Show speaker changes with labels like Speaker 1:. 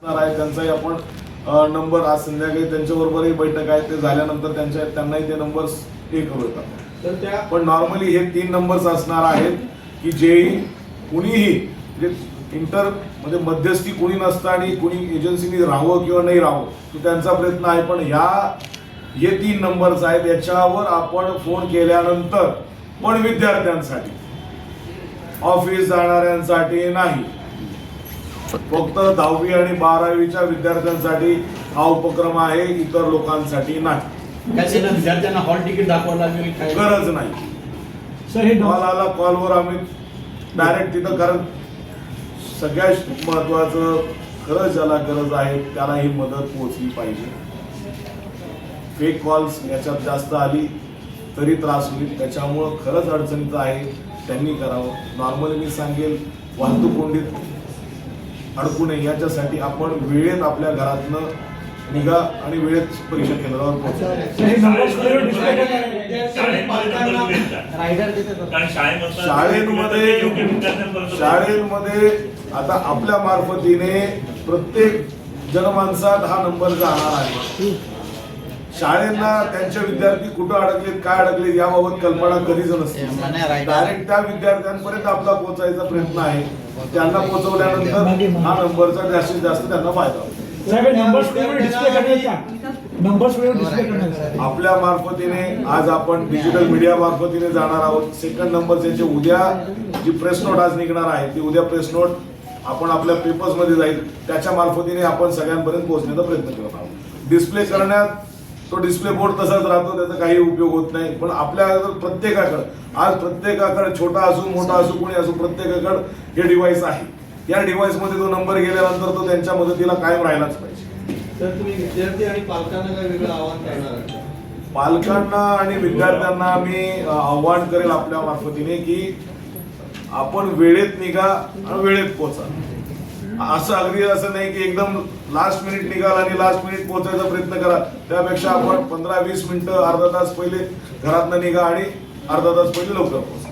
Speaker 1: त्यांचाही आपण नंबर आज संध्याकाळी त्यांच्याबरोबरही बैठक आहे, ते झाल्यानंतर त्यांनाही ते नंबर्स हे करू येतात. पण नॉर्मली हे 3 नंबर्स असणार आहेत की जे कुणीही म्हणजे इंटर म्हणजे मध्यस्थी कुणी नसतं आणि कुणी एजन्सीनी राहावं किंवा नाही राहावं तो त्यांचा प्रयत्न आहे. पण हे 3 नंबर्स आहेत, याच्यावर आपण फोन केल्यानंतर पण विद्यार्थ्यांसाठी, ऑफिस जाणाऱ्यांसाठी नाही, फक्त 10वी आणि 12वीच्या विद्यार्थ्यांसाठी हा उपक्रम आहे, इतर लोकांसाठी नाही.
Speaker 2: विद्यार्थ्यांना हॉल तिकीट दाखवावं लागेल,
Speaker 1: गरज नाही.
Speaker 3: सर हे
Speaker 1: कॉल आला, कॉलवर आम्ही डायरेक्ट तिथं, कारण सगळ्यात महत्वाचं खरंच ज्याला गरज आहे त्याला ही मदत पोहोचली पाहिजे. फेक कॉल्स याच्यात जास्त आली तरी त्रास होईल, त्याच्यामुळं खरंच अडचणीचं आहे, त्यांनी करावं. नॉर्मली मी सांगेल वाहतूक कोंडीत अडकू नये याच्यासाठी आपण वेळेत आपल्या घरातनं निघा आणि वेळेत परीक्षा केंद्रावर पोहोचा. शाळेमध्ये आता आपल्या मार्फतीने प्रत्येक जनमानसात हा नंबर जाणार आहे. शाळेंना त्यांच्या विद्यार्थी कुठं अडकलेत, काय अडकलेत याबाबत कल्पना कधीच नसते. डायरेक्ट त्या विद्यार्थ्यांपर्यंत आपला पोहोचायचा प्रयत्न आहे. त्यांना पोहोचवल्यानंतर हा नंबरचा जास्तीत जास्त त्यांना फायदा होतो. आपल्या मार्फतीने आज आपण डिजिटल मीडिया मार्फतीने जाणार आहोत. सेकंड नंबर त्यांचे उद्या जी प्रेस नोट आज निघणार आहे ती उद्या प्रेस नोट आपण आपल्या पेपर्स मध्ये जाईल, त्याच्या मार्फतीने आपण सगळ्यांपर्यंत पोहोचण्याचा प्रयत्न करत आहोत. डिस्प्ले करण्यात तो डिस्प्ले बोर्ड तसाच राहतो, त्याचा काही उपयोग होत नाही. पण आपल्या प्रत्येकाकडे छोटा असू मोठा असू कोणी असू प्रत्येकाकडे हे डिव्हाइस आहे. या डिव्हाइस मध्ये तो नंबर गेल्यानंतर तो त्यांच्या मदतीला कायम राहिलाच पाहिजे.
Speaker 4: तर तुम्ही विद्यार्थी आणि पालकांना काय वेगळं आव्हान करणार?
Speaker 1: पालकांना आणि विद्यार्थ्यांना मी आव्हान करेल आपल्या मार्फतीने की आपण वेळेत निघा आणि वेळेत पोहोचा. असं अगदी असं नाही की एकदम लास्ट मिनिट निघाल आणि लास्ट मिनिट पोहोचायचा प्रयत्न करा. त्यापेक्षा आपण 15-20 मिनिटं अर्धा तास पहिले घरातनं निघा आणि अर्धा तास पहिले लवकर पोहोचा.